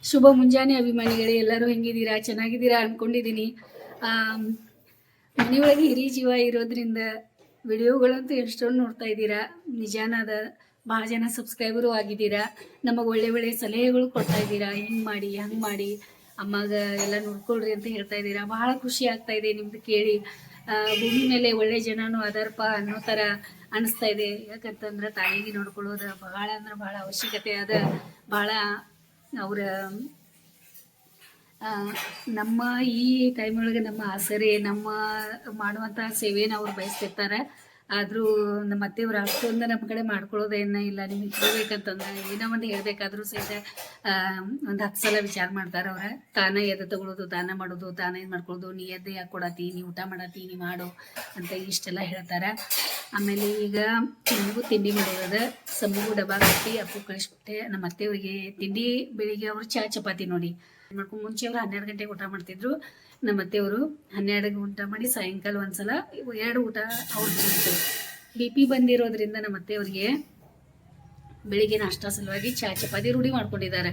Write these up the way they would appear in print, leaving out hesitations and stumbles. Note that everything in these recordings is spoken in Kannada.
ಶುಭ ಮುಂಜಾನೆ ಅಭಿಮಾನಿಗಳೇ, ಎಲ್ಲರೂ ಹೆಂಗಿದ್ದೀರಾ? ಚೆನ್ನಾಗಿದ್ದೀರಾ ಅಂದ್ಕೊಂಡಿದ್ದೀನಿ. ಮನೆಯೊಳಗೆ ಹಿರಿ ಜೀವ ಇರೋದ್ರಿಂದ ವಿಡಿಯೋಗಳಂತೂ ಎಷ್ಟೊಂದು ನೋಡ್ತಾ ಇದ್ದೀರಾ. ನಿಜಾನದ ಭಾಳ ಜನ ಸಬ್ಸ್ಕ್ರೈಬರು ಆಗಿದ್ದೀರಾ. ನಮಗೆ ಒಳ್ಳೆ ಒಳ್ಳೆ ಸಲಹೆಗಳು ಕೊಡ್ತಾ ಇದ್ದೀರಾ. ಹಿಂಗೆ ಮಾಡಿ ಹಂಗೆ ಮಾಡಿ ಅಮ್ಮಗೆ ಎಲ್ಲ ನೋಡ್ಕೊಳ್ರಿ ಅಂತ ಹೇಳ್ತಾ ಇದ್ದೀರಾ. ಬಹಳ ಖುಷಿ ಆಗ್ತಾ ಇದೆ ನಿಮ್ದು ಕೇಳಿ. ಭೂಮಿ ಮೇಲೆ ಒಳ್ಳೆ ಜನನೂ ಅದಾರಪ್ಪ ಅನ್ನೋ ಥರ ಅನಿಸ್ತಾ ಇದೆ. ಯಾಕಂತಂದ್ರೆ ತಾಯಿಗೆ ನೋಡ್ಕೊಳ್ಳೋದು ಭಾಳ ಅಂದ್ರೆ ಭಾಳ ಅವಶ್ಯಕತೆ ಅದ. ಭಾಳ ಅವರ ನಮ್ಮ ಈ ಟೈಮೊಳಗೆ ನಮ್ಮ ಆಸರೆ ನಮ್ಮ ಮಾಡುವಂಥ ಸೇವೆಯನ್ನು ಅವ್ರು ಬಯಸ್ತಿರ್ತಾರೆ. ಆದರೂ ನಮ್ಮ ಅತ್ತೆಯವ್ರು ಅಷ್ಟೊಂದು ನಮ್ಮ ಕಡೆ ಮಾಡ್ಕೊಳ್ಳೋದೇನ ಇಲ್ಲ. ನಿಮಗೆ ಹೇಳ್ಬೇಕಂತಂದ್ರೆ ಏನೋ ಒಂದು ಹೇಳ್ಬೇಕಾದ್ರೂ ಸಹಿತ ಒಂದು 10 ಸಲ ವಿಚಾರ ಮಾಡ್ತಾರೆ. ಅವ್ರ ತಾನೇ ಎದ್ದು ತಗೊಳ್ಳೋದು, ದಾನ ಮಾಡೋದು, ತಾನೇ ಇದು ಮಾಡ್ಕೊಳ್ಳೋದು, ನೀ ಎದ್ದು ಯಾಕೆ ಕೊಡತ್ತಿ, ನೀ ಊಟ ಮಾಡತ್ತಿ, ನೀ ಮಾಡು ಅಂತ ಇಷ್ಟೆಲ್ಲ ಹೇಳ್ತಾರೆ. ಆಮೇಲೆ ಈಗ ನನಗೂ ತಿಂಡಿ ಮಾಡಿರೋದು ಸಮ್ಮಗೂ ಡಬ್ಬ ಕಟ್ಟಿ ಅಪ್ಪು ಕಳಿಸ್ಬಿಟ್ಟೆ. ನಮ್ಮ ಅತ್ತೆಯವ್ರಿಗೆ ತಿಂಡಿ ಬೆಳಿಗ್ಗೆ ಅವರು ಚಪಾತಿ ನೋಡಿ ಮಾಡ್ಕೊಂಡು ಮುಂಚೆ ಅವರು 12 ಗಂಟೆಗೆ ಊಟ ಮಾಡ್ತಿದ್ರು. ನಮ್ಮ ಅತ್ತೆಯವರು 12ಗೆ ಊಟ ಮಾಡಿ ಸಾಯಂಕಾಲ ಒಂದ್ಸಲ 2 ಊಟ ಅವ್ರು ತಿಂತಾರೆ. BP ಬಂದಿರೋದ್ರಿಂದ ನಮ್ಮ ಅತ್ತೆಯವ್ರಿಗೆ ಬೆಳಿಗ್ಗೆ ನಾಷ್ಟ ಸಲುವಾಗಿ ಚಪಾತಿ ರೂಢಿ ಮಾಡ್ಕೊಂಡಿದ್ದಾರೆ.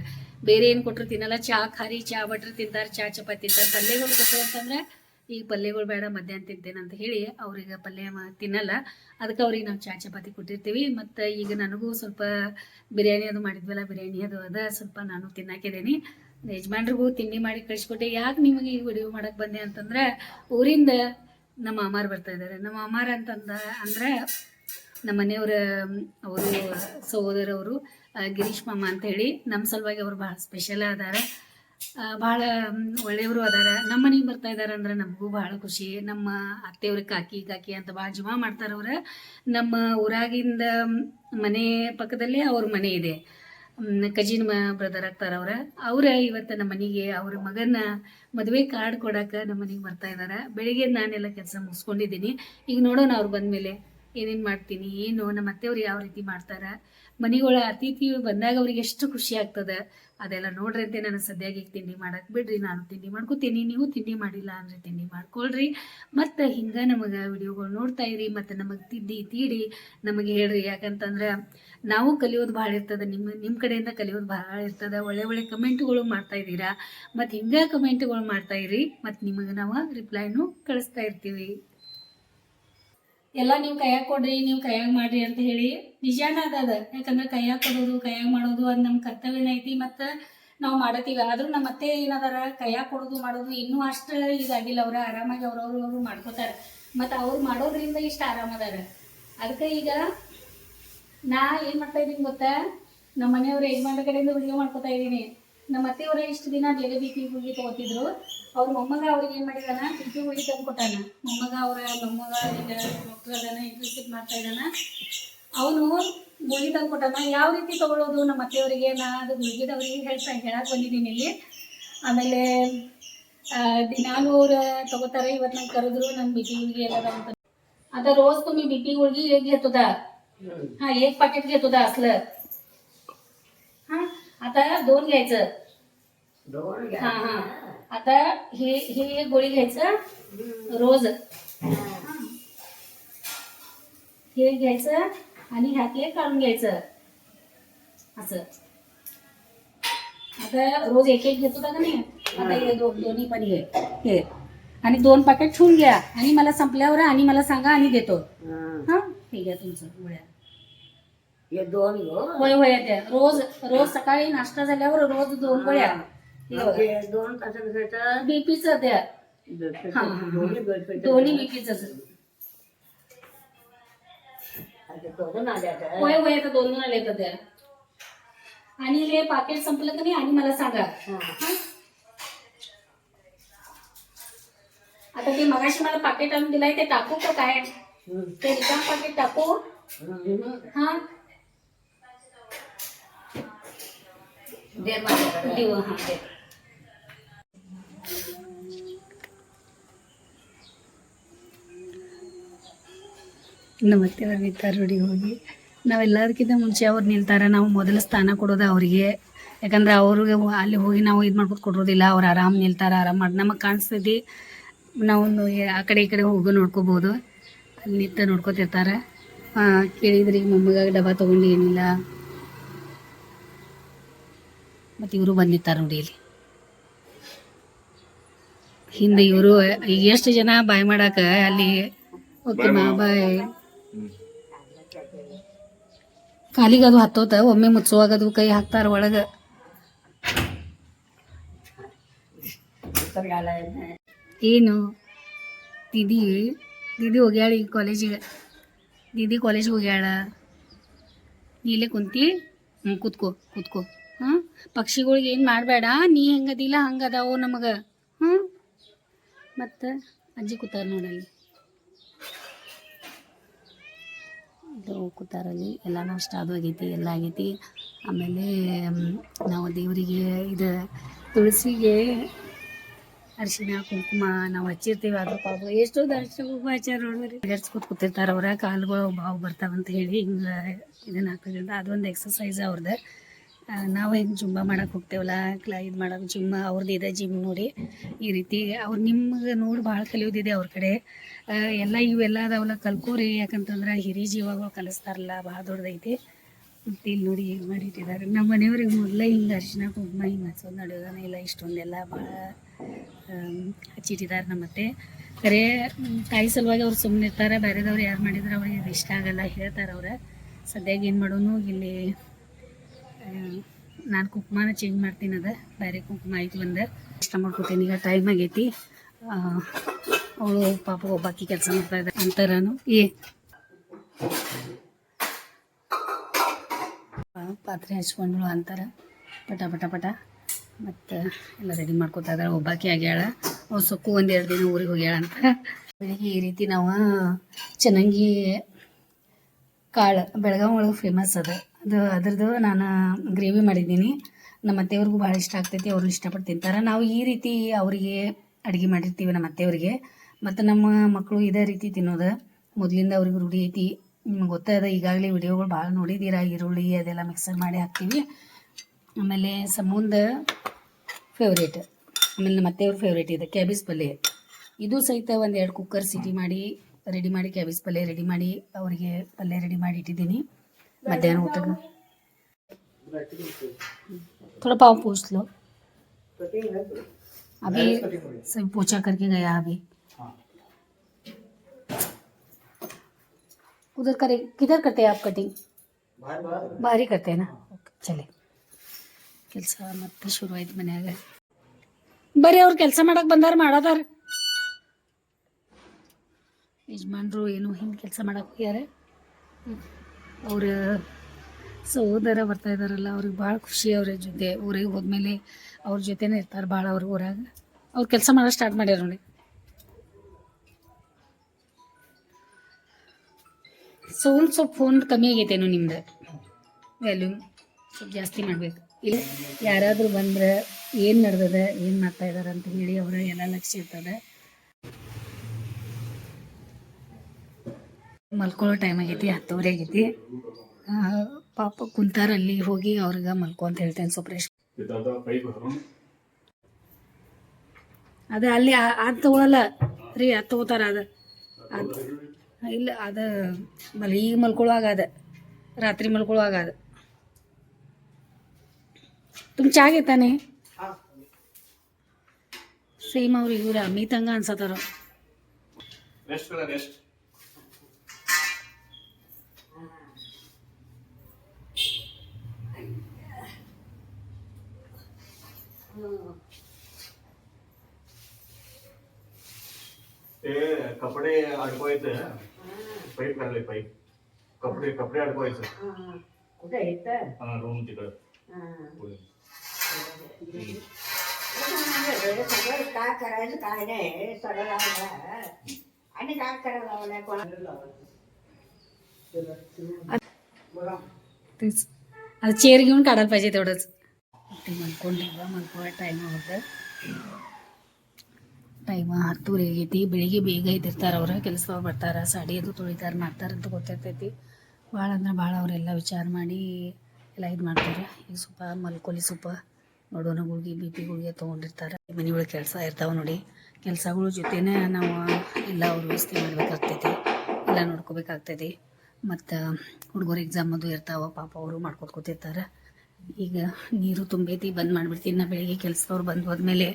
ಬೇರೆ ಏನು ಕೊಟ್ಟರು ತಿನ್ನಲ್ಲ. ಖಾರಿ ಚಾ ಬಟ್ರೆ ತಿಂತಾರೆ, ಚಪಾತಿ ತಿಂತಾರೆ. ಪಲ್ಯಗಳು ಕೊಟ್ಟರು ಅಂತಂದ್ರೆ ಈಗ ಪಲ್ಯಗಳು ಬೇಡ, ಮಧ್ಯಾಹ್ನ ತಿಂತೇನೆ ಅಂತ ಹೇಳಿ ಅವ್ರಿಗೆ ಪಲ್ಯ ತಿನ್ನಲ್ಲ. ಅದಕ್ಕೆ ಅವ್ರಿಗೆ ನಾವು ಚಪಾತಿ ಕೊಟ್ಟಿರ್ತೀವಿ. ಮತ್ತು ಈಗ ನನಗೂ ಸ್ವಲ್ಪ ಬಿರಿಯಾನಿ ಅದು ಮಾಡಿದ್ವಲ್ಲ, ಬಿರಿಯಾನಿ ಅದು ಸ್ವಲ್ಪ ನಾನು ತಿನ್ನಾಕಿದ್ದೀನಿ. ಯಜಮಾನ್ರಿಗೂ ತಿಂಡಿ ಮಾಡಿ ಕಳಿಸ್ಕೊಟ್ಟೆ. ಯಾಕೆ ನಿಮಗೆ ಈ ವಿಡಿಯೋ ಮಾಡಕ್ಕೆ ಬಂದೆ ಅಂತಂದ್ರೆ, ಊರಿಂದ ನಮ್ಮ ಅಮ್ಮಾರು ಬರ್ತಾ ಇದ್ದಾರೆ. ನಮ್ಮ ಅಮ್ಮಾರು ಅಂದರೆ ನಮ್ಮ ಮನೆಯವರ ಅವರು ಸಹೋದರವರು ಗಿರೀಶ್ ಮಾಮ ಅಂತ ಹೇಳಿ ನಮ್ಮ ಸಲುವಾಗಿ ಅವರು ಭಾಳ ಸ್ಪೆಷಲ್ ಅದಾರ. ಭಾಳ ಒಳ್ಳೆಯವರು ಅದಾರ. ನಮ್ಮ ಮನೆಗೆ ಬರ್ತಾ ಇದ್ದಾರೆ ಅಂದ್ರೆ ನಮಗೂ ಭಾಳ ಖುಷಿ. ನಮ್ಮ ಅತ್ತೆಯವ್ರಿಗೆ ಕಾಕಿ ಅಂತ ಭಾಳ ಜಮಾ ಮಾಡ್ತಾರೆ. ಅವ್ರು ನಮ್ಮ ಊರಾಗಿಂದ ಮನೆ ಪಕ್ಕದಲ್ಲೇ ಅವ್ರ ಮನೆ ಇದೆ. ಕಜಿನ್ ಬ್ರದರ್ ಆಗ್ತಾರೆ ಅವ್ರ ಇವತ್ತು ನಮ್ಮ ಮನೆಗೆ ಅವ್ರ ಮಗನ ಮದುವೆ ಕಾರ್ಡ್ ಕೊಡಕ್ಕೆ ನಮ್ಮ ಮನೆಗೆ ಬರ್ತಾ ಇದ್ದಾರೆ. ಬೆಳಿಗ್ಗೆ ನಾನೆಲ್ಲ ಕೆಲಸ ಮುಗಿಸ್ಕೊಂಡಿದ್ದೀನಿ. ಈಗ ನೋಡೋಣ ಅವ್ರು ಬಂದಮೇಲೆ ಏನೇನು ಮಾಡ್ತೀನಿ, ಏನು ನಮ್ಮ ಅತ್ತೆಯವ್ರು ಯಾವ ರೀತಿ ಮಾಡ್ತಾರೆ. ಮನೆಗಳ ಅತಿಥಿ ಬಂದಾಗ ಅವ್ರಿಗೆ ಎಷ್ಟು ಖುಷಿ ಆಗ್ತದೆ ಅದೆಲ್ಲ ನೋಡ್ರಿ ಅಂತ ನಾನು ಸದ್ಯಾಗಿ ತಿಂಡಿ ಮಾಡಕ್ಕೆ ಬಿಡ್ರಿ. ನಾನು ತಿಂಡಿ ಮಾಡ್ಕೋತೀನಿ, ನೀವು ತಿಂಡಿ ಮಾಡಿಲ್ಲ ಅಂದರೆ ತಿಂಡಿ ಮಾಡ್ಕೊಳ್ರಿ. ಮತ್ತು ಹಿಂಗೆ ನಮಗೆ ವಿಡಿಯೋಗಳು ನೋಡ್ತಾ ಇರಿ. ಮತ್ತು ನಮಗೆ ತೀಡಿ ನಮಗೆ ಹೇಳ್ರಿ. ಯಾಕಂತಂದ್ರೆ ನಾವು ಕಲಿಯೋದು ಭಾಳ ಇರ್ತದೆ. ನಿಮ್ಮ ಕಡೆಯಿಂದ ಕಲಿಯೋದು ಭಾಳ ಇರ್ತದೆ. ಒಳ್ಳೆ ಕಮೆಂಟ್ಗಳು ಮಾಡ್ತಾ ಇದ್ದೀರಾ. ಮತ್ತು ಹಿಂಗೆ ಕಮೆಂಟ್ಗಳು ಮಾಡ್ತಾ ಇರಿ. ಮತ್ತು ನಿಮಗೆ ನಾವು ರಿಪ್ಲೈನು ಕಳಿಸ್ತಾ ಇರ್ತೀವಿ. ಎಲ್ಲ ನೀವು ಕೈಯಾಗ ಕೊಡ್ರಿ, ನೀವು ಕೈಯಾಗ ಮಾಡ್ರಿ ಅಂತ ಹೇಳಿ ನಿಜಾನ ಅದ. ಯಾಕಂದ್ರೆ ಕೈಯಾಗ ಕೊಡೋದು, ಕೈಯಾಗ ಮಾಡೋದು ಅದು ನಮ್ಮ ಕರ್ತವ್ಯನ ಐತಿ. ಮತ್ತು ನಾವು ಮಾಡತ್ತೀವಿ. ಆದರೂ ನಮ್ಮ ಅತ್ತೆ ಏನದಾರ ಕೈಯಾಗ ಕೊಡೋದು ಮಾಡೋದು ಇನ್ನೂ ಅಷ್ಟು ಇದಾಗಿಲ್ಲ. ಅವ್ರು ಆರಾಮಾಗಿ ಅವ್ರವ್ರು ಮಾಡ್ಕೋತಾರೆ. ಮತ್ತು ಅವ್ರು ಮಾಡೋದ್ರಿಂದ ಇಷ್ಟು ಆರಾಮದಾರ. ಅದಕ್ಕೆ ಈಗ ನಾ ಏನು ಮಾಡ್ತಾ ಇದ್ದೀನಿ ಗೊತ್ತಾ, ನಮ್ಮ ಮನೆಯವ್ರ ಯಜಮಾನ್ರ ಕಡೆಯಿಂದ ವಿಡಿಯೋ ಮಾಡ್ಕೊತಾ ಇದ್ದೀನಿ. ನಮ್ಮ ಅತ್ತೆಯವರ ಇಷ್ಟು ದಿನ ಬೇರೆ BP ಗುಳಿಗೆ ತಗೋತಿದ್ರು. ಅವ್ರ ಮೊಮ್ಮಗ ಅವ್ರಿಗೆ ಏನು ಮಾಡಿದಾನ, BP ಗುಳಿಗೆ ತಂದು ಕೊಟ್ಟಾನ. ಮೊಮ್ಮಗ ಈಗ ಡಾಕ್ಟರ್ ಅದಾನ, ಇಂಟರ್ನ್ಶಿಪ್ ಮಾಡ್ತಾ ಇದ್ದಾನ. ಅವನು ಗುಳಿಗೆ ತಂದು ಕೊಟ್ಟಾನ. ಯಾವ ರೀತಿ ತಗೊಳ್ಳೋದು ನಮ್ಮ ಅತ್ತೆಯವರಿಗೆ ನಾ ಅದು ಗುಳಿಗೆದವ್ರಿಗೆ ಹೇಳಕ್ಕೆ ಬಂದಿದ್ದೀನಿ ಇಲ್ಲಿ. ಆಮೇಲೆ ದಿನಾಲು ಅವ್ರು ತಗೋತಾರೆ. ಇವತ್ತು ನಂಗೆ ಕರೆದ್ರು ನನ್ನ BP ಗುಳಿಗೆ ಎಲ್ಲದ ಅಂತ. आता रोज तुम्ही BP गुळगी एक घेत होता. हा, एक पाकिट घेत होता असलं. हा, आता 2 घ्यायचं. हा हा, आता हे एक गोळी घ्यायचं रोज. हे घ्यायचं आणि ह्यातले काढून घ्यायचं असं. आता रोज एक घेत होता का नाही. आता हे दोन्ही पण हे आणि 2 पाकिट ठेवून घ्या आणि मला संपल्यावर आणि मला सांगा आणि देतो. हा, ठीक आहे तुमचं गोळ्या. हे 2 होय त्या रोज सकाळी नाश्ता झाल्यावर रोज 2 गोळ्या. 2 तासांचं बीपीचं त्या. दोन्ही बीपीचं. होय आता 2 आले तर त्या. आणि हे पाकिट संपलं का नाही आणि मला सांगा. आता ते मगाशी मला पाकिट आणून दिलाय ते टाकू का काय. ते रिकाम पाकिट टाकू. हा, दे माझ्याकडे. देऊ. हा, दे. ನಮ್ಮ ಅತ್ತೆಯವ್ರು ನಿಂತಾರೆ ನೋಡಿ. ಹೋಗಿ ನಾವೆಲ್ಲದಕ್ಕಿಂತ ಮುಂಚೆ ಅವ್ರು ನಿಲ್ತಾರೆ. ನಾವು ಮೊದಲು ಸ್ಥಾನ ಕೊಡೋದು ಅವರಿಗೆ. ಯಾಕಂದ್ರೆ ಅವ್ರಿಗೆ ಅಲ್ಲಿ ಹೋಗಿ ನಾವು ಇದು ಮಾಡ್ಕೊತ ಕೊಡೋದಿಲ್ಲ. ಅವ್ರು ಆರಾಮ್ ನಿಲ್ತಾರೆ, ಆರಾಮ್ ಮಾಡಿ ನಮಗೆ ಕಾಣಿಸ್ತೈತಿ. ನಾವು ಆ ಕಡೆ ಈ ಕಡೆ ಹೋಗೋ ನೋಡ್ಕೋಬೋದು. ಅಲ್ಲಿ ನಿಂತು ನೋಡ್ಕೋತಿರ್ತಾರೆ. ಕೇಳಿದ್ರಿ ಮೊಮ್ಮಗ ಡಬ್ಬ ತೊಗೊಂಡು ಏನಿಲ್ಲ. ಮತ್ತು ಇವರು ಬಂದಿರ್ತಾರೆ ನೋಡಿ ಇಲ್ಲಿ ಹಿಂದೆ. ಇವರು ಈಗ ಎಷ್ಟು ಜನ ಬಾಯ್ ಮಾಡಾಕ ಅಲ್ಲಿ. ಓಕೆ ಮಾ ಬಾಯ್. ಕಾಲಿಗೆ ಅದು ಹತ್ತೋತ ಒಮ್ಮೆ ಮುಚ್ಚುವಾಗದು ಕೈ ಹಾಕ್ತಾರ ಒಳಗೆ. ಏನು ದೀದಿ ದೀದಿ ಹೋಗ್ಯಾಳ ಈಗ ಕಾಲೇಜಿಗೆ. ದೀದಿ ಕಾಲೇಜಿಗೆ ಹೋಗ್ಯಾಳ. ನೀಲೇ ಕುಂತಿ. ಕೂತ್ಕೋ ಕೂತ್ಕೋ. ಹಾಂ, ಪಕ್ಷಿಗಳಿಗೆ ಏನು ಮಾಡಬೇಡ. ನೀ ಹೆಂಗದಿಲ್ಲ ಹಂಗದಾವು ನಮಗೆ. ಹ್ಞೂ, ಮತ್ತು ಅಜ್ಜಿ ಕೂತಾರ ನೋಡಲ್ಲಿ. ಇದು ಕೂತಾರಲ್ಲಿ ಎಲ್ಲ ನಾಷ್ಟ ಅದು ಆಗೈತಿ, ಎಲ್ಲ ಆಗೈತಿ. ಆಮೇಲೆ ನಾವು ದೇವರಿಗೆ ಇದು ತುಳಸಿಗೆ ಅರಿಶಿನ ಕುಂಕುಮ ನಾವು ಹಚ್ಚಿರ್ತೀವಿ. ಅದ್ರ ಪಾಪ ಎಷ್ಟೋ ಅರಿಶಿನ ಕುಂಕುಮ ಹಚ್ಚಾರ ನೋಡ್ರಿ. ಎಡ್ಸ್ಕೊತ ಕೂತಿರ್ತಾರೆ ಅವ್ರ. ಕಾಲುಗಳು ಬಾವು ಬರ್ತಾವಂತ ಹೇಳಿ ಹಿಂಗೆ ಇದನ್ನು ಹಾಕೋದ್ರಿಂದ ಅದೊಂದು ಎಕ್ಸಸೈಸ್ ಅವ್ರದ್ದು. ನಾವು ಹೆಂಗೆ ಜುಂಬಾ ಮಾಡಕ್ಕೆ ಹೋಗ್ತೇವಲ್ಲ, ಇದು ಮಾಡೋಕೆ ಜಿಮ್ ಅವ್ರದ್ದು ಇದೆ ಜಿಮ್ ನೋಡಿ. ಈ ರೀತಿ ಅವ್ರು ನಿಮ್ಗೆ ನೋಡಿ ಭಾಳ ಕಲಿಯೋದಿದೆ ಅವ್ರ ಕಡೆ. ಎಲ್ಲ ಇವೆಲ್ಲ ಅದಾವಲ್ಲ ಕಲ್ಕೋರಿ. ಯಾಕಂತಂದ್ರೆ ಹಿರಿ ಜೀವಗಳು ಕಲಿಸ್ತಾರಲ್ಲ, ಭಾಳ ದೊಡ್ಡದೈತಿ. ಮತ್ತು ಇಲ್ಲಿ ನೋಡಿ ಏನು ಮಾಡಿಟ್ಟಿದ್ದಾರೆ. ನಮ್ಮ ಮನೆಯವ್ರಿಗೆ ಮೊದಲೇ ಹಿಂಗೆ ಅರಿಶಿನ ಕುಂಕುಮ ಹಿಂಗೆ ಹಚ್ಚೋದು ನಡೆಯೋದನ್ನ ಇಲ್ಲ. ಇಷ್ಟೊಂದೆಲ್ಲ ಭಾಳ ಹಚ್ಚಿಟ್ಟಿದ್ದಾರೆ ನಮ್ಮತ್ತೆ. ಖರೆ ತಾಯಿ ಸಲುವಾಗಿ ಅವ್ರು ಸುಮ್ಮನೆ ಇರ್ತಾರೆ. ಬೇರೆದವ್ರು ಯಾರು ಮಾಡಿದ್ರೆ ಅವ್ರಿಗೆ ಅದು ಇಷ್ಟ ಆಗಲ್ಲ ಹೇಳ್ತಾರೆ ಅವ್ರು. ಸದ್ಯಾಗ ಏನು ಮಾಡೋನು ಇಲ್ಲಿ ನಾನು ಕುಂಕುಮನ ಚೇಂಜ್ ಮಾಡ್ತೀನಿ. ಅದ ಬೇರೆ ಕುಂಕುಮ ಆಯ್ತು ಒಂದು ಇಷ್ಟ ಮಾಡ್ಕೊತೀನಿ. ಈಗ ಟೈಮ್ ಆಗೈತಿ. ಅವಳು ಪಾಪ ಒಬ್ಬಾಕಿ ಕೆಲಸ ಮಾಡ್ತಾ ಇದ್ದ ಅಂತಾರನು ಪಾತ್ರೆ ಹಚ್ಕೊಂಡ್ಳು ಅಂತಾರೆ. ಪಟ ಪಟ ಪಟ ಮತ್ತು ಎಲ್ಲ ರೆಡಿ ಮಾಡ್ಕೊತಾ ಇದ್ದಾಳೆ. ಒಬ್ಬಾಕಿ ಆಗ್ಯಾಳ. ಅವ್ರು ಸೊಕ್ಕು 1-2 ದಿನ ಊರಿಗೆ ಹೋಗ್ಯಾಳ ಅಂತ. ಬೆಳಿಗ್ಗೆ ಈ ರೀತಿ ನಾವು ಚೆನ್ನಾಗಿ ಕಾಳು ಬೆಳಗಾವಿ ಒಳಗೆ ಫೇಮಸ್ ಅದ್ರದ್ದು ನಾನು ಗ್ರೇವಿ ಮಾಡಿದ್ದೀನಿ. ನಮ್ಮ ಅತ್ತೆಯವ್ರಿಗೂ ಭಾಳ ಇಷ್ಟ ಆಗ್ತೈತಿ. ಅವರು ಇಷ್ಟಪಟ್ಟು ತಿಂತಾರೆ. ನಾವು ಈ ರೀತಿ ಅವರಿಗೆ ಅಡುಗೆ ಮಾಡಿರ್ತೀವಿ ನಮ್ಮ ಅತ್ತೆಯವ್ರಿಗೆ. ಮತ್ತು ನಮ್ಮ ಮಕ್ಕಳು ಇದೇ ರೀತಿ ತಿನ್ನೋದು ಮೊದಲಿಂದ ಅವ್ರಿಗೆ ರೂಢಿ ಐತಿ. ನಿಮ್ಗೆ ಗೊತ್ತಾದ ಈಗಾಗಲೇ ವಿಡಿಯೋಗಳು ಭಾಳ ನೋಡಿದ್ದೀರಾ. ಈರುಳ್ಳಿ ಅದೆಲ್ಲ ಮಿಕ್ಸರ್ ಮಾಡಿ ಹಾಕ್ತೀವಿ. ಆಮೇಲೆ ಸಮುಂದ ಫೇವ್ರೇಟ್. ಆಮೇಲೆ ನಮ್ಮ ಅತ್ತೆಯವ್ರ ಫೇವ್ರೇಟ್ ಇದೆ ಕ್ಯಾಬೇಜ್ ಪಲ್ಯ. ಇದು ಸಹಿತ 1-2 ಕುಕ್ಕರ್ ಸಿಟಿ ಮಾಡಿ ರೆಡಿ ಮಾಡಿ ಕ್ಯಾಬೇಜ್ ಪಲ್ಯ ರೆಡಿ ಮಾಡಿ ಅವರಿಗೆ ಪಲ್ಯ ರೆಡಿ ಮಾಡಿ ಇಟ್ಟಿದ್ದೀನಿ मध्याह्न ऊटक थोड़ा पाँव पूछ लो. अभी सब पोछा करके गया. अभी उधर करे. किधर करते हैं आप कटिंग? बाहर ही करते हैं ना. चले ಕೆಲಸ ಮತ್ತೆ ಶುರು ಆಯ್ತು ಮನ್ಯಾಗ. ಬರೀ ಅವ್ರು ಕೆಲಸ ಮಾಡಕ್ಕೆ ಬಂದಾರ ಮಾಡದಾರ. ಯಜಮಾನ್ರು ಏನು ಹಿಂಗೆ ಕೆಲಸ ಮಾಡಕ್ಕೆ ಹೋಗ್ಯಾರ. ಅವ್ರ ಸಹೋದರ ಬರ್ತಾ ಇದ್ದಾರಲ್ಲ, ಅವ್ರಿಗೆ ಭಾಳ ಖುಷಿ. ಅವ್ರ ಜೊತೆ ಊರಿಗೆ ಹೋದ್ಮೇಲೆ ಅವ್ರ ಜೊತೆನೇ ಇರ್ತಾರೆ ಭಾಳ. ಅವ್ರ ಊರಾಗ ಅವ್ರು ಕೆಲಸ ಮಾಡೋದು ಸ್ಟಾರ್ಟ್ ಮಾಡ್ಯಾರ ನೋಡಿ. ಸ್ವಲ್ಪ ಫೋನ್ ಕಮ್ಮಿ ಆಗೈತೇನೋ ನಿಮ್ದು ವ್ಯಾಲ್ಯೂಮ್. ಸ್ವಲ್ಪ ಜಾಸ್ತಿ ಮಾಡಬೇಕು. ಇಲ್ಲ ಯಾರಾದರೂ ಬಂದ್ರೆ ಏನು ನಡೆದದ ಏನು ಮಾಡ್ತಾ ಇದ್ದಾರೆ ಅಂತ ಹೇಳಿ ಅವರ ಎಲ್ಲ ಲಕ್ಷ್ಯ ಇರ್ತದೆ. ಮಲ್ಕೊಳ್ಳೋ ಟೈಮ್ ಆಗೈತಿ, 10:30 ಆಗೈತಿ. ಪಾಪ ಕುಂತಾರಲ್ಲಿ ಹೋಗಿ ಅವ್ರಿಗೆ ಮಲ್ಕೊ ಅಂತ ಹೇಳ್ತೇನೆ. ಸ್ವಲ್ಪ ರೆಸ್ಟ್ ಅದು ಅಲ್ಲಿ ಅದು ತೊಗೊಳಲ್ಲ ರೀ. ಅದು ತೊಗೋತಾರ. ಅದು ಇಲ್ಲ ಅದು ಈಗ ಮಲ್ಕೊಳ್ಳುವಾಗ ಅದ ರಾತ್ರಿ ಮಲ್ಕೊಳ್ಳುವಾಗ ಅದು. तुम चा घेता नाही सेम ಅವ್ರು ಇವ್ರ ಮೀತಂಗ ಅನ್ಸತ್ತಾರ. रेस्ट करा रेस्ट. ते कपडे अडकवायचे. पाईप काढले. पाईप कपडे अडकवायचे. कुठे येतं? हा रूम तिकडं. सगळं काय करायचं काय नाही सगळं आणि काय करायला लावलंय तेच ಅದು ಚೇರ್ घेऊन काढायला पाहिजे तेवढंच. ಮಲ್ಕೊಳ್ಳೋ ಟೈಮ್ ಹೋಗುತ್ತೆ. ಟೈಮ್ 10:30 ಆಗೈತಿ. ಬೆಳಿಗ್ಗೆ ಬೇಗ ಎದ್ದಿರ್ತಾರೆ ಅವ್ರು. ಕೆಲಸ ಬರ್ತಾರೆ, ಸಾಡಿ ಅದು ತೊಳಿತಾರೆ ಮಾಡ್ತಾರೆ ಅಂತ ಗೊತ್ತಾಗ್ತೈತಿ. ಭಾಳ ಅಂದ್ರೆ ಭಾಳ ಅವರೆಲ್ಲ ವಿಚಾರ ಮಾಡಿ ಎಲ್ಲ ಇದು ಮಾಡ್ತಾರೆ. ಈಗ ಸ್ವಲ್ಪ ಮಲ್ಕೊಲಿ ಸ್ವಲ್ಪ ನೋಡೋಣ. ಗುಳಿಗೆ BP ಗುಳಿಗೆ ತೊಗೊಂಡಿರ್ತಾರೆ. ಮನೆಯೊಳಗೆ ಕೆಲಸ ಇರ್ತಾವೆ ನೋಡಿ. ಕೆಲಸಗಳ ಜೊತೆನೇ ನಾವು ಎಲ್ಲ ಅವ್ರ ವ್ಯವಸ್ಥೆ ಮಾಡಬೇಕಾಗ್ತೈತಿ, ಎಲ್ಲ ನೋಡ್ಕೋಬೇಕಾಗ್ತೈತಿ. ಮತ್ತು ಹುಡುಗರು ಎಕ್ಸಾಮ್ ಅದು ಇರ್ತಾವೆ ಪಾಪ ಅವರು ಮಾಡ್ಕೊತ ಕೂತಿರ್ತಾರೆ. ಈಗ ನೀರು ತುಂಬೈತಿ ಬಂದ್ ಮಾಡಿಬಿಡ್ತೀನಿ. ನಾ ಬೆಳಿಗ್ಗೆ ಕೆಲಸದವ್ರು ಬಂದು ಹೋದ್ಮೇಲೆ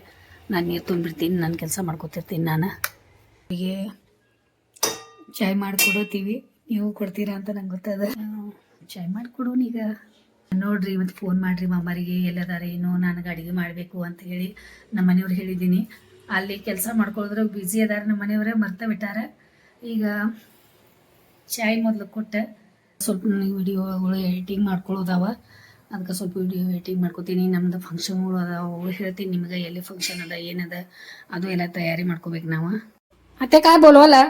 ನಾನು ನೀರು ತುಂಬಿಡ್ತೀನಿ, ನಾನು ಕೆಲಸ ಮಾಡ್ಕೊತಿರ್ತೀನಿ. ನಾನು ಹೀಗೆ ಚಾಯ್ ಮಾಡಿಕೊಡೋತೀವಿ, ನೀವು ಕೊಡ್ತೀರಾ ಅಂತ ನಂಗೆ ಗೊತ್ತದ. ಚಾಯ್ ಮಾಡಿಕೊಡೋನು ಈಗ. ನೋಡ್ರಿ ಇವತ್ತು ಫೋನ್ ಮಾಡಿರಿ ಮಾಮಾರಿಗೆ, ಎಲ್ಲದಾರ ಏನೋ ನನಗೆ ಅಡುಗೆ ಮಾಡಬೇಕು ಅಂತ ಹೇಳಿ ನಮ್ಮ ಮನೆಯವ್ರು ಹೇಳಿದ್ದೀನಿ. ಅಲ್ಲಿ ಕೆಲಸ ಮಾಡ್ಕೊಳ್ಳೋದ್ರಾಗ ಬ್ಯುಸಿ ಅದಾರ ನಮ್ಮ ಮನೆಯವರೇ, ಮರ್ತ ಬಿಟ್ಟಾರ. ಈಗ ಚಾಯ್ ಮೊದಲು ಕೊಟ್ಟೆ, ಸ್ವಲ್ಪ ನನಗೆ ವಿಡಿಯೋಗಳು ಎಡಿಟಿಂಗ್ ಮಾಡ್ಕೊಳ್ಳೋದಾವ, ಅದಕ್ಕೆ ಸ್ವಲ್ಪ ವಿಡಿಯೋ ಎಡಿಟಿಂಗ್ ಮಾಡ್ಕೊತೀನಿ. ನಮ್ದು ಫಂಕ್ಷನ್ಗಳು ಅದಾವ, ಹೇಳ್ತೀನಿ ನಿಮ್ಗೆ ಎಲ್ಲಿ ಫಂಕ್ಷನ್ ಅದ ಏನದ ಅದು ಎಲ್ಲ ತಯಾರಿ ಮಾಡ್ಕೋಬೇಕು ನಾವು. ಅತ್ತೆ काय बोलवला?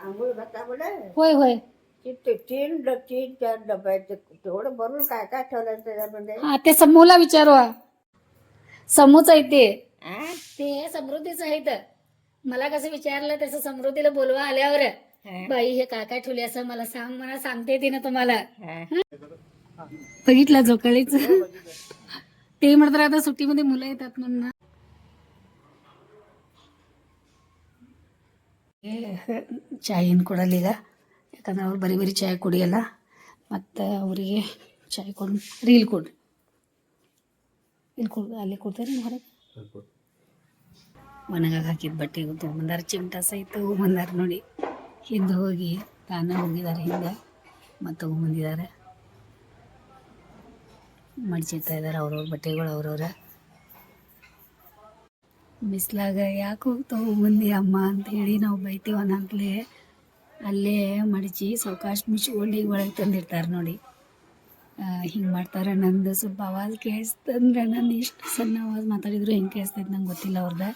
आंघोळ घाता बडे होय होय. तिथे 3-4 डबे तेवढं भरून काय काय ठेवलं त्याच्यामध्ये. हा ते समूला विचारू. समूच आहे ते आ? ते समृद्धीच आहेत. मला कसं विचारलं तसं समृद्धीला बोलवा आल्यावर बाई हे काय काय ठेवले असं मला सांग, मला सांगते ती ना तुम्हाला. बघितलं जोकाळीच ते म्हणतात आता सुट्टीमध्ये मुलं येतात म्हणून. ಚಾಯ್ ಏನು ಕೊಡಲ್ಲ ಈಗ, ಯಾಕಂದ್ರೆ ಅವ್ರು ಬರೀ ಬರೀ ಚಾಯ್ ಕುಡಿಯಲ್ಲ. ಮತ್ತು ಅವರಿಗೆ ಚಾಯ್ ಕೊಡು, ರೀಲ್ ಕೊಡ್ರಿ, ಇಲ್ಲಿ ಕೊಡು, ಅಲ್ಲಿ ಕೊಡ್ತಾರೆ ಹೊರಗೆ. ಒಣಗಾಗ ಹಾಕಿದ ಬಟ್ಟೆಗೂ ತೊಗೊಂಬಂದಾರ, ಚಿಮಟ ಸಹಿತ ತೊಗೊಂಬಂದಾರ ನೋಡಿ. ಹಿಂದೆ ಹೋಗಿ ತಾನೇ ಹೋಗಿದ್ದಾರೆ, ಹಿಂದೆ ಮತ್ತು ತೊಗೊಂಬಂದಿದ್ದಾರೆ, ಮಡ್ಚಿರ್ತಾ ಇದ್ದಾರೆ ಅವ್ರವ್ರ ಬಟ್ಟೆಗಳು ಅವ್ರವ್ರ. ಬಿಸ್ಲಾಗ ಯಾಕೆ ಹೋಗಿ ತೊಗೊಂಬಂದಿ ಅಮ್ಮ ಅಂತ ಹೇಳಿ ನಾವು ಬೈತೀವಿ ಅನ್ನಂತಲೇ ಅಲ್ಲೇ ಮಡಚಿ ಸಾವಕಾಶ ಮುಚ್ಕೊಂಡು ಈಗ ಒಳಗೆ ತಂದಿರ್ತಾರೆ ನೋಡಿ. ಹಿಂಗೆ ಮಾಡ್ತಾರೆ. ನಂದು ಸ್ವಲ್ಪ ಆವಾಜ್ ಕೇಳಿಸ್ತಂದ್ರೆ, ನಾನು ಇಷ್ಟು ಸಣ್ಣ ಆವಾಜ್ ಮಾತಾಡಿದ್ರು ಹೆಂಗೆ ಕೇಳಿಸ್ತೈತೆ ನಂಗೆ ಗೊತ್ತಿಲ್ಲ ಅವ್ರದ್ದು.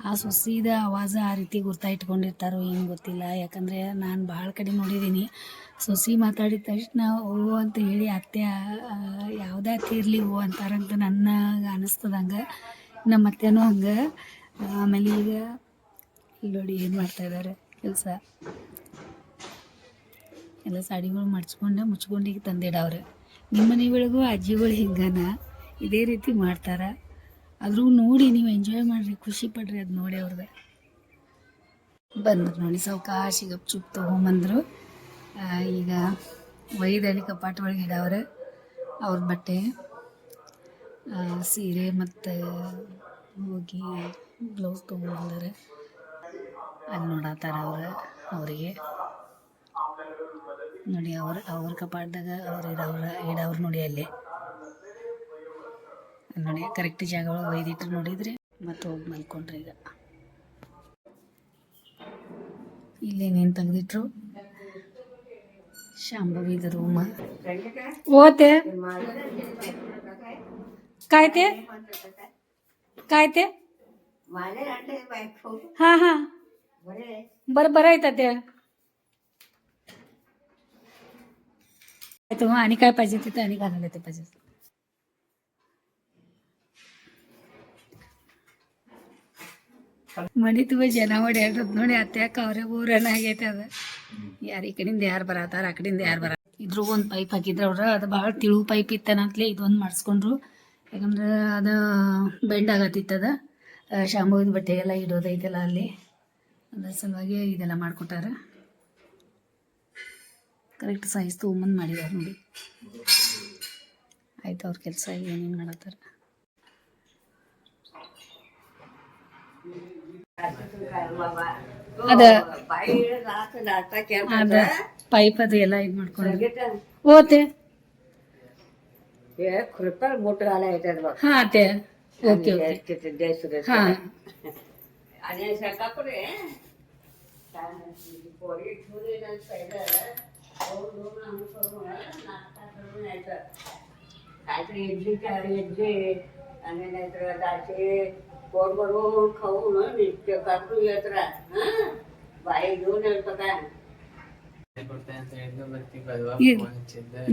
ಆ ಸೊಸೀದ ಆವಾಜ ಆ ರೀತಿ ಗುರ್ತಾ ಇಟ್ಕೊಂಡಿರ್ತಾರೋ ಏನು ಗೊತ್ತಿಲ್ಲ. ಯಾಕಂದರೆ ನಾನು ಭಾಳ ಕಡೆ ನೋಡಿದ್ದೀನಿ, ಸೊಸಿ ಮಾತಾಡಿದ ತಕ್ಷಣ ಓ ಅಂತ ಹೇಳಿ ಅತ್ತೆ ಯಾವುದೇ ಅತ್ತೆ ಇರಲಿ ಓ ಅಂತಾರಂತ ನನಗೆ ಅನ್ನಿಸ್ತದಂಗೆ. ನಮ್ಮ ಅತ್ತೆನೂ ಹಂಗೆ. ಆಮೇಲೆ ಈಗ ಇಲ್ಲಿ ನೋಡಿ ಏನು ಮಾಡ್ತಾಯಿದ್ದಾರೆ ಕೆಲಸ, ಎಲ್ಲ ಸಾಡಿಗಳು ಮುಚ್ಕೊಂಡು ಈಗ ತಂದಿಡವ್ರೆ. ನಿಮ್ಮ ಮನೆ ಒಳಗೂ ಅಜ್ಜಿಗಳು ಹಿಂಗನ ಇದೇ ರೀತಿ ಮಾಡ್ತಾರೆ. ಆದರೂ ನೋಡಿ ನೀವು ಎಂಜಾಯ್ ಮಾಡಿರಿ, ಖುಷಿ ಪಡ್ರಿ ಅದು ನೋಡಿ. ಅವ್ರದ್ದು ಬಂದರು ನೋಡಿ ಸಾವಕಾಶ ಗಪ್ಚುಪ್ ತೊಗೊಂಬಂದರು. ಈಗ ಒಯ್ದಲ್ಲಿ ಕಪಾಟ ಒಳಗೆ ಇಡವ್ರೆ ಅವ್ರ ಬಟ್ಟೆ, ಸೀರೆ ಮತ್ತು ಹೋಗಿ ಬ್ಲೌಸ್ ತೊಗೊಂಡ್ಬಂದಾರೆ. ಅಲ್ಲಿ ನೋಡತ್ತಾರ ಅವರಿಗೆ ನೋಡಿ, ಅವ್ರ ಕಪಾಟದಾಗ ಅವ್ರು ಇಡವ್ರು ನೋಡಿ. ಅಲ್ಲಿ ನೋಡಿ ಕರೆಕ್ಟ್ ಜಾಗ ಒಳಗೆ ಒಯ್ದಿಟ್ರು ನೋಡಿದ್ರೆ ಮತ್ತೆ ಹೋಗಿ ಮಲ್ಕೊಂಡ್ರಿ. ಈಗ ಇಲ್ಲೇನೇನು ತೆಗೆದಿಟ್ರು, ಶಾಂಭವಿದ ರೂಮ. ಓತೆ काय ते काय ते हां हां बरं आहे ते. आणि काय पाहिजे तिथं आणि घालायला ते पाहिजे. ಮನೆ ತುಂಬ ಜನ ಓಡಾಡ್ರದ್ ನೋಡಿ. ಅತ್ಯಾಕ ಅವ್ರೆ ಊರನ್ನ ಆಗೈತೆ ಅದು. ಯಾರು ಈ ಕಡೆಯಿಂದ ಯಾರು ಬರತ್ತಾರ, ಆ ಕಡೆಯಿಂದ ಯಾರು ಬರ. ಇದ್ರಾಗ ಒಂದು ಪೈಪ್ ಹಾಕಿದ್ರು ಅವ್ರು, ಅದು ಭಾಳ ತಿಳು ಪೈಪ್ ಇತ್ತನಂತಲೇ ಇದೊಂದು ಮಾಡಿಸ್ಕೊಂಡ್ರು. ಯಾಕಂದ್ರೆ ಅದು ಬೆಂಡ್ ಆಗತ್ತಿತ್ತದ, ಶಾಂಭವಿದ ಬಟ್ಟೆಗೆಲ್ಲ ಇಡೋದೈತೆಲ್ಲ ಅಲ್ಲಿ, ಅದ್ರ ಸಲುವಾಗಿ ಇದೆಲ್ಲ ಮಾಡಿಕೊಟ್ಟಾರ. ಕರೆಕ್ಟ್ ಸೈಜ್ ತೊಗೊಂಬಂದು ಮಾಡಿದಾರೆ ನೋಡಿ. ಆಯ್ತು ಅವ್ರ ಕೆಲಸ ಏನೇನು ಮಾಡತ್ತಾರ. ಅದ ಪೈಪ್ ಅದು ಎಲ್ಲ ಇದು ಮಾಡ್ಕೊಂಡು ಓತೆ. कृपल मोठ झाला येतात बघ. हां ते ओके ओके हां. आणि सकाळपुढे पोरी ठेवून काहीतरी इडली आणि नाहीतर दाचे पोट भरून खाऊन नित्य काकू येत राहा. बाई घेऊन येतो काय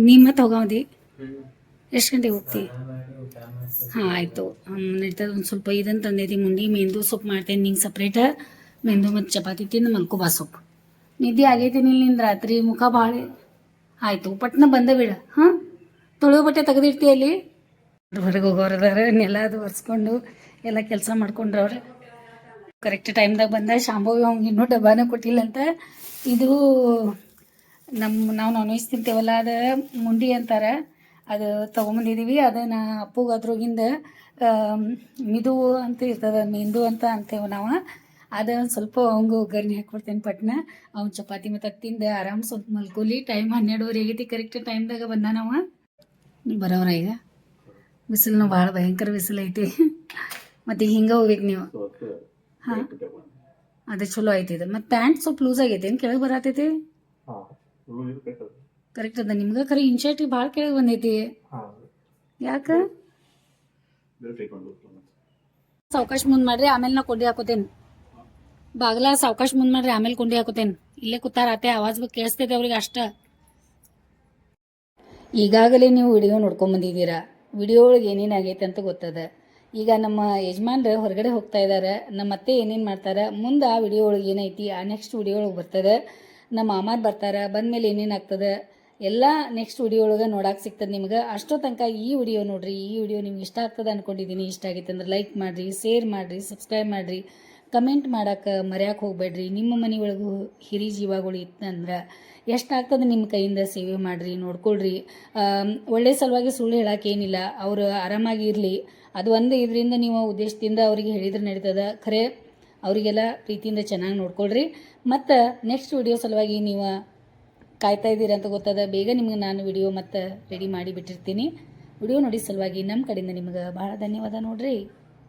ನೀ ಮತ್ತೆ ಹೋಗದಿ ಎಷ್ಟು ಗಂಟೆಗೆ ಹೋಗ್ತಿ? ಹಾಂ ಆಯಿತು, ನಡೀತದೆ. ಒಂದು ಸ್ವಲ್ಪ ಇದನ್ನು ತಂದೈತಿ ಮುಂಡಿ, ಮೆಂದು ಸೊಪ್ಪು ಮಾಡ್ತೇನೆ ನಿಂಗೆ ಸಪ್ರೇಟ. ಮೆಂದು ಮತ್ತು ಚಪಾತಿ ತಿಂದು ಮಲ್ಕೋಬಾ ಸೊಪ್ಪು. ನಿದ್ದೆ ಆಗೈತಿ ನಿಂದ ರಾತ್ರಿ, ಮುಖ ಭಾಳ ಆಯಿತು. ಪಟ್ನ ಬಂದ ಬಿಡ. ಹಾಂ, ತೊಳೆಯೋ ಬಟ್ಟೆ ತೆಗೆದಿರ್ತಿ ಅಲ್ಲಿ. ಹೊರಗೆ ಹೋಗೋರದಾರ, ನೆಲ ಅದು ಒರೆಸ್ಕೊಂಡು ಎಲ್ಲ ಕೆಲಸ ಮಾಡ್ಕೊಂಡ್ರವ್ರೆ. ಕರೆಕ್ಟ್ ಟೈಮ್ದಾಗ ಬಂದ. ಶಾಂಭವಿ ಅವ್ನಿಗೆ ಇನ್ನೂ ಡಬ್ಬಾನ ಕೊಟ್ಟಿಲ್ಲಂತ. ಇದು ನಾವು ನಾನ್ ವೆಜ್ ತಿಂತೇವಲ್ಲ, ಅದು ಮುಂಡಿ ಅಂತಾರೆ. ಅದು ತೊಗೊಂಬಂದಿದ್ದೀವಿ. ಅದನ್ನು ಅಪ್ಪುಗೆ ಅದ್ರೊಗಿಂದ ಮಿದು ಅಂತ ಇರ್ತದೆ, ಮೆಂದು ಅಂತ ಅಂತೇವೆ ನಾವು. ಅದು ಒಂದು ಸ್ವಲ್ಪ ಅವಂಗೆ ಒಗ್ಗರಣೆ ಹಾಕ್ಬಿಡ್ತೇನೆ ಪಟ್ನ. ಅವ್ನು ಚಪಾತಿ ಮತ್ತು ತಿಂದು ಆರಾಮ್ ಸ್ವಲ್ಪ ಮಲ್ಕೊಲಿ. ಟೈಮ್ 12:30 ಆಗೈತಿ. ಕರೆಕ್ಟ್ ಟೈಮ್ದಾಗ ಬಂದ ನಾವು. ನೀವು ಬರೋರ ಈಗ? ಬಿಸಿಲು ಭಾಳ ಭಯಂಕರ ಬಿಸಿಲು ಐತಿ. ಮತ್ತು ಹಿಂಗೆ ಹೋಗ್ಬೇಕು ನೀವು. ಹಾಂ, ಅದೇ ಚಲೋ ಐತಿ ಇದು. ಮತ್ತು ಪ್ಯಾಂಟ್ ಸ್ವಲ್ಪ ಲೂಸ್ ಆಗೈತಿ, ಏನು ಕೆಳಗೆ ಬರತೈತಿ? ಕರೆಕ್ಟ್ ಅದ. ನಿಮ್ಗೆ ಖರೆ ಇನ್ಶರ್ಟ್ ಭಾಳ ಕೆಳಗೆ ಬಂದೈತಿ. ಯಾಕೆ? ಸಾವಕಾಶ ಮುಂದೆ ಮಾಡ್ರಿ, ಆಮೇಲೆ ನಾ ಕೊಂಡಿ ಹಾಕೋತೇನೆ. ಬಾಗ್ಲ ಸಾವಕಾಶ ಮುಂದೆ ಮಾಡ್ರಿ, ಆಮೇಲೆ ಕೊಂಡಿ ಹಾಕೋತೇನೆ. ಇಲ್ಲೇ ಕೂತಾರತೆ, ಆವಾಜ್ ಕೇಳಿಸ್ತೈತೆ ಅವ್ರಿಗೆ ಅಷ್ಟ. ಈಗಾಗಲೇ ನೀವು ವಿಡಿಯೋ ನೋಡ್ಕೊಂಬಂದಿದ್ದೀರಾ. ವಿಡಿಯೋ ಒಳಗೆ ಏನೇನು ಆಗೈತೆ ಅಂತ ಗೊತ್ತದ. ಈಗ ನಮ್ಮ ಯಜಮಾನ್ರು ಹೊರಗಡೆ ಹೋಗ್ತಾ ಇದ್ದಾರೆ. ನಮ್ಮ ಅತ್ತೆ ಏನೇನು ಮಾಡ್ತಾರೆ ಮುಂದೆ ಆ ವಿಡಿಯೋ ಒಳಗೆ ಏನೈತಿ ಆ ನೆಕ್ಸ್ಟ್ ವಿಡಿಯೋ ಒಳಗೆ ಬರ್ತದೆ. ನಮ್ಮ ಮಾಮಾರು ಬರ್ತಾರೆ, ಬಂದಮೇಲೆ ಏನೇನು ಆಗ್ತದೆ ಎಲ್ಲ ನೆಕ್ಸ್ಟ್ ವಿಡಿಯೋ ಒಳಗೆ ನೋಡಕ್ಕೆ ಸಿಗ್ತದೆ ನಿಮ್ಗೆ. ಅಷ್ಟೋ ತನಕ ಈ ವಿಡಿಯೋ ನೋಡಿರಿ. ಈ ವಿಡಿಯೋ ನಿಮ್ಗೆ ಇಷ್ಟ ಆಗ್ತದೆ ಅಂದ್ಕೊಂಡಿದ್ದೀನಿ. ಇಷ್ಟ ಆಗೈತೆ ಅಂದ್ರೆ ಲೈಕ್ ಮಾಡಿರಿ, ಶೇರ್ ಮಾಡಿರಿ, ಸಬ್ಸ್ಕ್ರೈಬ್ ಮಾಡಿರಿ, ಕಮೆಂಟ್ ಮಾಡೋಕೆ ಮರೆಯೋಕೆ ಹೋಗಬೇಡ್ರಿ. ನಿಮ್ಮ ಮನೆ ಒಳಗೂ ಹಿರಿ ಜೀವಗಳು ಇತ್ತಂದ್ರೆ ಎಷ್ಟಾಗ್ತದೆ ನಿಮ್ಮ ಕೈಯಿಂದ ಸೇವೆ ಮಾಡಿರಿ, ನೋಡ್ಕೊಳ್ರಿ. ಒಳ್ಳೆ ಸಲುವಾಗಿ ಸುಳ್ಳು ಹೇಳೋಕೆ ಏನಿಲ್ಲ. ಅವರು ಆರಾಮಾಗಿ ಇರಲಿ, ಅದು ಒಂದು ಇದರಿಂದ ನೀವು ಉದ್ದೇಶದಿಂದ ಅವರಿಗೆ ಹೇಳಿದ್ರೆ ನಡೀತದೆ. ಖರೆ ಅವರಿಗೆಲ್ಲ ಪ್ರೀತಿಯಿಂದ ಚೆನ್ನಾಗಿ ನೋಡ್ಕೊಳ್ರಿ. ಮತ್ತು ನೆಕ್ಸ್ಟ್ ವಿಡಿಯೋ ಸಲುವಾಗಿ ನೀವು ಕಾಯ್ತಾ ಇದ್ದೀರಾ ಅಂತ ಗೊತ್ತದ. ಬೇಗ ನಿಮ್ಗೆ ನಾನು ವಿಡಿಯೋ ಮತ್ತು ರೆಡಿ ಮಾಡಿ ಬಿಟ್ಟಿರ್ತೀನಿ. ವಿಡಿಯೋ ನೋಡಿ ಸಲುವಾಗಿ ನಮ್ಮ ಕಡೆಯಿಂದ ನಿಮ್ಗೆ ಭಾಳ ಧನ್ಯವಾದ ನೋಡ್ರಿ.